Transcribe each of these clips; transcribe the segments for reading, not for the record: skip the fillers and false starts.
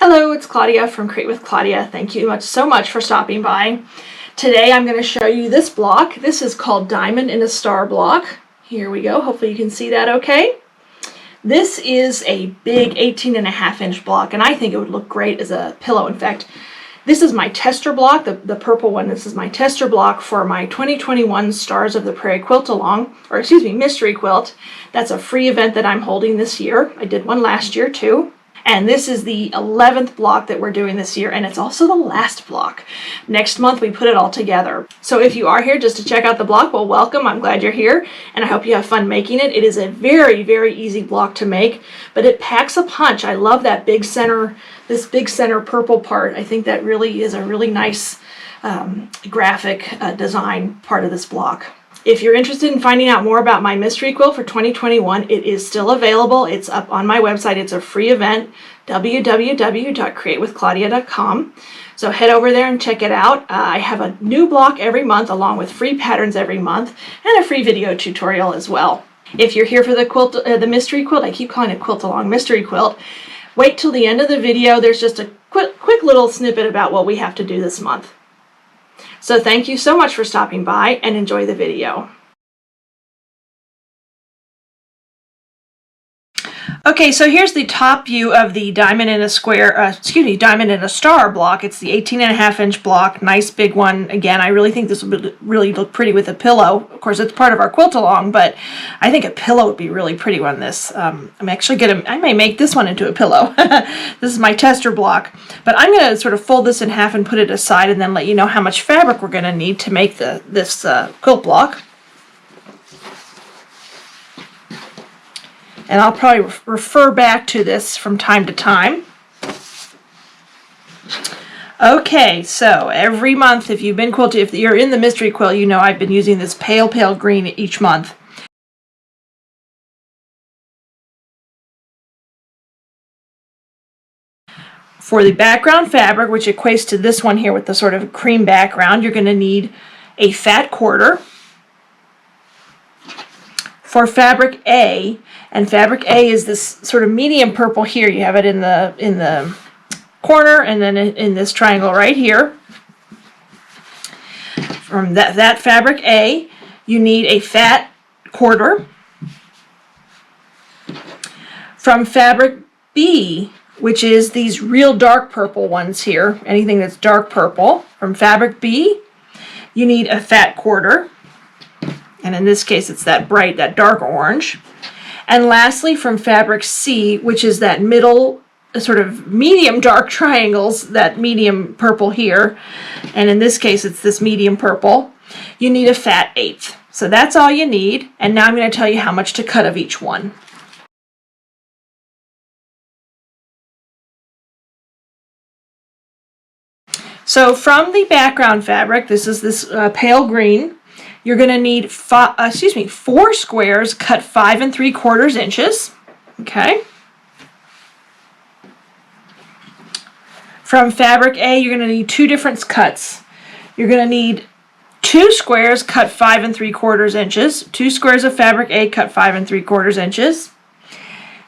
Hello, it's Claudia from Create with Claudia. Thank you so much for stopping by. Today I'm going to show you this block. This is called Diamond in a Star block. Here we go. Hopefully you can see that okay. This is a big 18.5-inch block, and I think it would look great as a pillow. In fact, this is my tester block, the purple one. This is my tester block for my 2021 Stars of the Prairie quilt along, or excuse me, mystery quilt. That's a free event that I'm holding this year. I did one last year too. And this is the 11th block that we're doing this year, and it's also the last block. Next month we put it all together. So if you are here just to check out the block, well, welcome. I'm glad you're here, and I hope you have fun making it. It is a very, very easy block to make, but it packs a punch. I love that big center, this big center purple part. I think that really is a really nice graphic design part of this block. If you're interested in finding out more about my mystery quilt for 2021, it is still available. It's up on my website. It's a free event, www.createwithclaudia.com. So head over there and check it out. I have a new block every month along with free patterns every month and a free video tutorial as well. If you're here for the quilt, the mystery quilt, I keep calling it quilt along mystery quilt, wait till the end of the video. There's just a quick little snippet about what we have to do this month. So thank you so much for stopping by and enjoy the video. Okay, so here's the top view of the Diamond in a Diamond in a Star block. It's the 18.5-inch block, nice big one. Again, I really think this would really look pretty with a pillow. Of course, it's part of our quilt along, but I think a pillow would be really pretty on this. I'm actually I may make this one into a pillow. This is my tester block, but I'm going to sort of fold this in half and put it aside, and then let you know how much fabric we're going to need to make this quilt block. And I'll probably refer back to this from time to time. Okay, so every month, if you've been quilting, if you're in the mystery quilt, you know I've been using this pale green each month. For the background fabric, which equates to this one here with the sort of cream background, you're going to need a fat quarter. For fabric A, and fabric A is this sort of medium purple here. You have it in the corner, and then in this triangle right here. From that fabric A, you need a fat quarter. From fabric B, which is these real dark purple ones here, anything that's dark purple, from fabric B, you need a fat quarter. And in this case, it's that dark orange. And lastly, from fabric C, which is that middle sort of medium dark triangles, that medium purple here. And in this case, it's this medium purple. You need a fat eighth. So that's all you need. And now I'm going to tell you how much to cut of each one. So from the background fabric, this is this pale green. You're going to need 4 squares cut 5 3/4 inches. Okay. From fabric A, you're going to need 2 different cuts. You're going to need 2 squares cut 5 3/4 inches. 2 squares of fabric A cut 5 3/4 inches.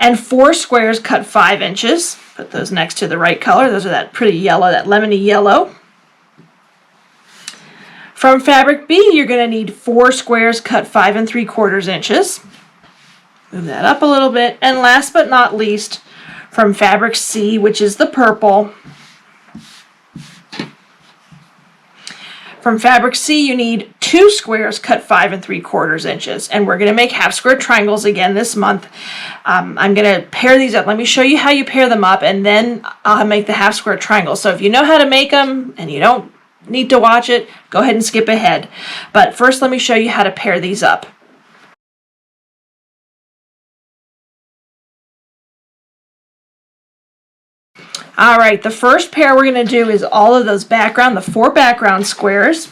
And 4 squares cut 5 inches. Put those next to the right color. Those are that pretty yellow, that lemony yellow. From fabric B, you're going to need 4 squares cut 5 3/4 inches. Move that up a little bit. And last but not least, from fabric C, which is the purple. From fabric C, you need 2 squares cut 5 3/4 inches. And we're going to make half square triangles again this month. I'm going to pair these up. Let me show you how you pair them up, and then I'll make the half square triangles. So if you know how to make them and you don't need to watch it, go ahead and skip ahead. But first, let me show you how to pair these up. All right, the first pair we're going to do is all of those the 4 background squares.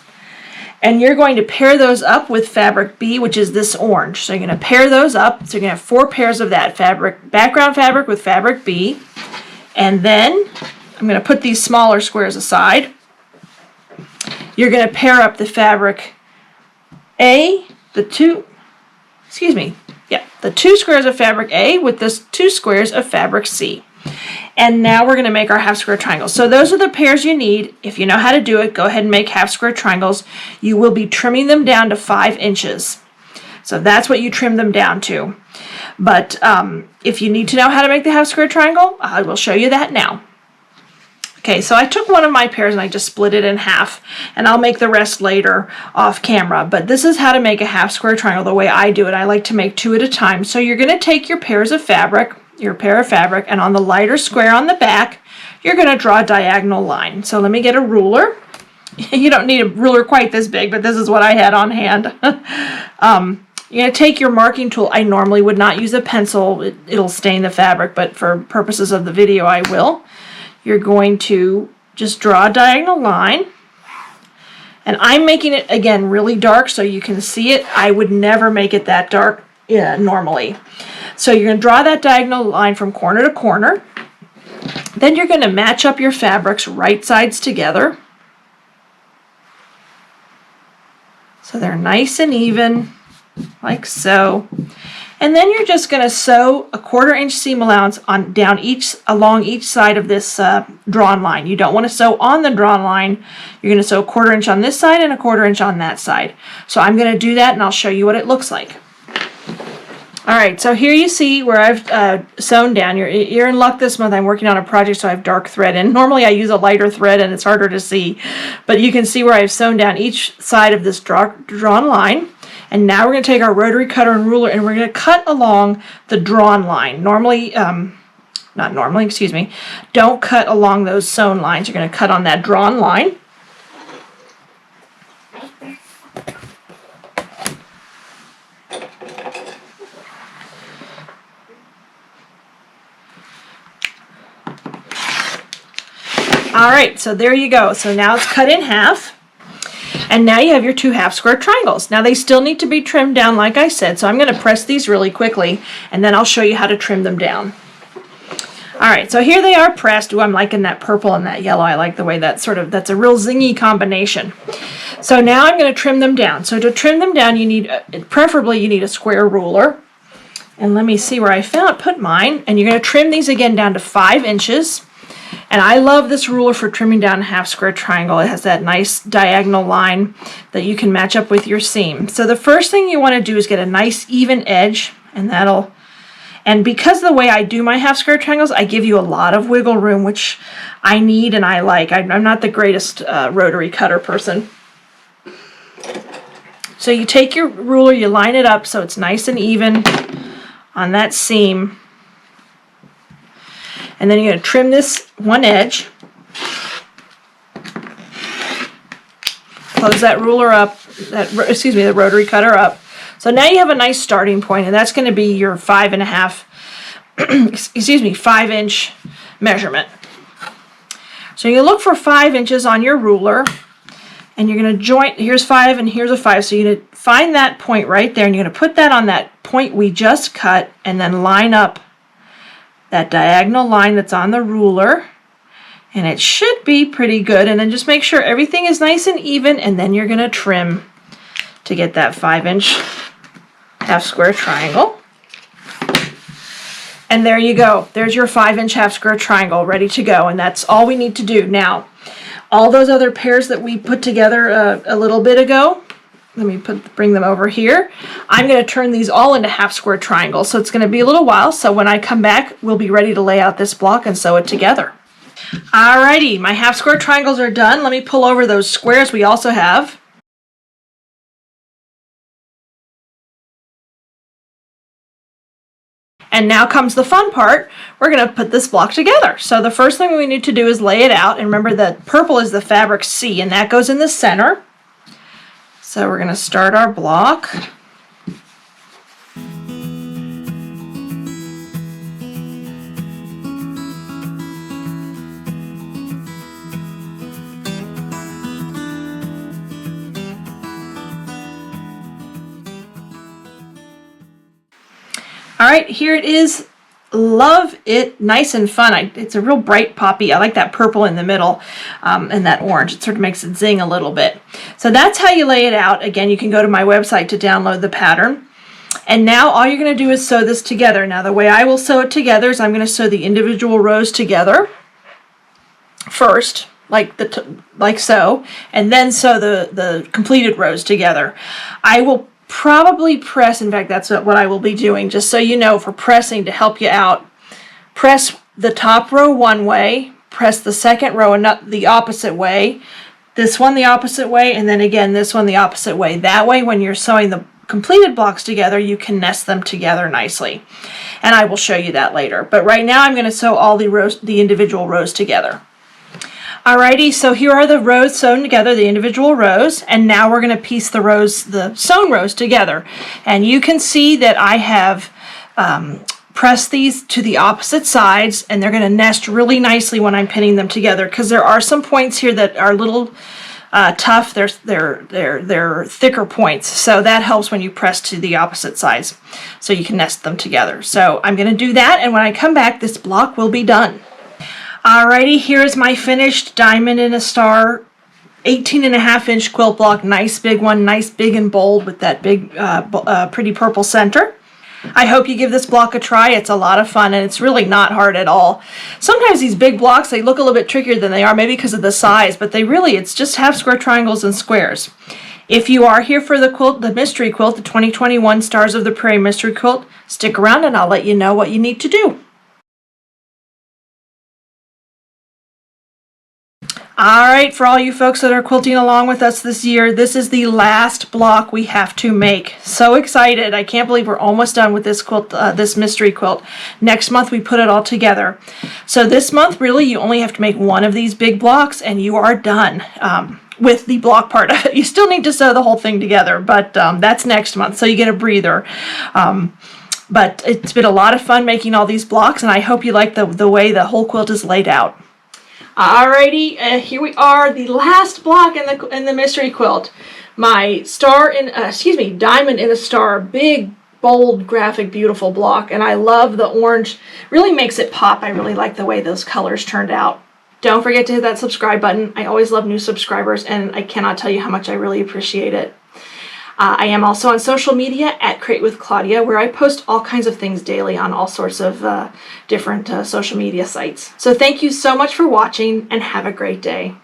And you're going to pair those up with fabric B, which is this orange. So you're going to pair those up. So you're going to have 4 pairs of that background fabric with fabric B. And then I'm going to put these smaller squares aside. You're going to pair up the fabric A, the 2 squares of fabric A with the 2 squares of fabric C. And now we're going to make our half square triangles. So those are the pairs you need. If you know how to do it, go ahead and make half square triangles. You will be trimming them down to 5 inches. So that's what you trim them down to. But if you need to know how to make the half square triangle, I will show you that now. Okay, so I took one of my pairs and I just split it in half, and I'll make the rest later off camera. But this is how to make a half square triangle the way I do it. I like to make 2 at a time. So you're going to take your pair of fabric, and on the lighter square on the back, you're going to draw a diagonal line. So let me get a ruler. You don't need a ruler quite this big, but this is what I had on hand. You're going to take your marking tool. I normally would not use a pencil. It'll stain the fabric, but for purposes of the video, I will. You're going to just draw a diagonal line. And I'm making it, again, really dark so you can see it. I would never make it that dark normally. So you're going to draw that diagonal line from corner to corner. Then you're going to match up your fabrics right sides together. So they're nice and even, like so. And then you're just going to sew a 1/4 inch seam allowance along each side of this drawn line. You don't want to sew on the drawn line. You're going to sew a 1/4 inch on this side and a 1/4 inch on that side. So I'm going to do that and I'll show you what it looks like. All right, so here you see where I've sewn down. You're in luck this month. I'm working on a project, so I have dark thread. And normally I use a lighter thread and it's harder to see. But you can see where I've sewn down each side of this drawn line. And now we're going to take our rotary cutter and ruler and we're going to cut along the drawn line. Don't cut along those sewn lines. You're going to cut on that drawn line. All right, so there you go. So now it's cut in half. And now you have your 2 half square triangles. Now they still need to be trimmed down like I said, so I'm going to press these really quickly and then I'll show you how to trim them down. All right, so here they are pressed. Ooh, I'm liking that purple and that yellow. I like the way that's a real zingy combination. So now I'm going to trim them down. So to trim them down, preferably you need a square ruler. And let me see where I put mine. And you're going to trim these again down to 5 inches. And I love this ruler for trimming down a half square triangle. It has that nice diagonal line that you can match up with your seam. So the first thing you want to do is get a nice even edge, and because of the way I do my half square triangles, I give you a lot of wiggle room, which I need and I like. I'm not the greatest rotary cutter person. So you take your ruler, you line it up so it's nice and even on that seam. And then you're going to trim this one edge. Close that ruler up, the rotary cutter up. So now you have a nice starting point, and that's going to be your 5 inch measurement. So you look for 5 inches on your ruler, and you're going to join, here's 5 and here's a 5. So you're going to find that point right there, and you're going to put that on that point we just cut, and then line up that diagonal line that's on the ruler, and it should be pretty good. And then just make sure everything is nice and even, and then you're going to trim to get that 5 inch half square triangle. And there you go. There's your 5 inch half square triangle ready to go, and that's all we need to do. Now, all those other pairs that we put together a little bit ago, let me bring them over here. I'm going to turn these all into half square triangles, so it's going to be a little while. So when I come back, we'll be ready to lay out this block and sew it together. Alrighty, my half square triangles are done. Let me pull over those squares we also have. And now comes the fun part. We're going to put this block together. So the first thing we need to do is lay it out. And remember that purple is the fabric C, and that goes in the center. So we're going to start our block. All right, here it is. Love it, nice and fun. It's a real bright poppy. I like that purple in the middle and that orange. It sort of makes it zing a little bit. So that's how you lay it out. Again, you can go to my website to download the pattern. And now all you're going to do is sew this together. Now the way I will sew it together is I'm going to sew the individual rows together first, like so, and then sew the completed rows together. I will probably press, in fact that's what I will be doing, just so you know, for pressing to help you out. Press the top row one way, press the second row the opposite way, this one the opposite way, and then again this one the opposite way. That way when you're sewing the completed blocks together, you can nest them together nicely. And I will show you that later. But right now I'm going to sew all the individual rows together. Alrighty, so here are the rows sewn together, the individual rows, and now we're going to piece the sewn rows together. And you can see that I have pressed these to the opposite sides, and they're going to nest really nicely when I'm pinning them together, because there are some points here that are a little tough. They're thicker points, so that helps when you press to the opposite sides, so you can nest them together. So I'm going to do that, and when I come back, this block will be done. Alrighty, here's my finished Diamond in a Star 18.5-inch quilt block. Nice big one, nice big and bold with that big pretty purple center. I hope you give this block a try. It's a lot of fun and it's really not hard at all. Sometimes these big blocks, they look a little bit trickier than they are, maybe because of the size, but it's just half square triangles and squares. If you are here for the mystery quilt, the 2021 Stars of the Prairie mystery quilt, stick around and I'll let you know what you need to do. Alright, for all you folks that are quilting along with us this year, this is the last block we have to make. So excited. I can't believe we're almost done with this quilt, this mystery quilt. Next month we put it all together. So this month really you only have to make one of these big blocks and you are done with the block part of it. You still need to sew the whole thing together, but that's next month, so you get a breather. But it's been a lot of fun making all these blocks, and I hope you like the way the whole quilt is laid out. Alrighty, here we are, the last block in the mystery quilt. My Diamond in a Star, big, bold, graphic, beautiful block, and I love the orange. Really makes it pop. I really like the way those colors turned out. Don't forget to hit that subscribe button. I always love new subscribers, and I cannot tell you how much I really appreciate it. I am also on social media at Crate with Claudia, where I post all kinds of things daily on all sorts of different social media sites. So thank you so much for watching and have a great day.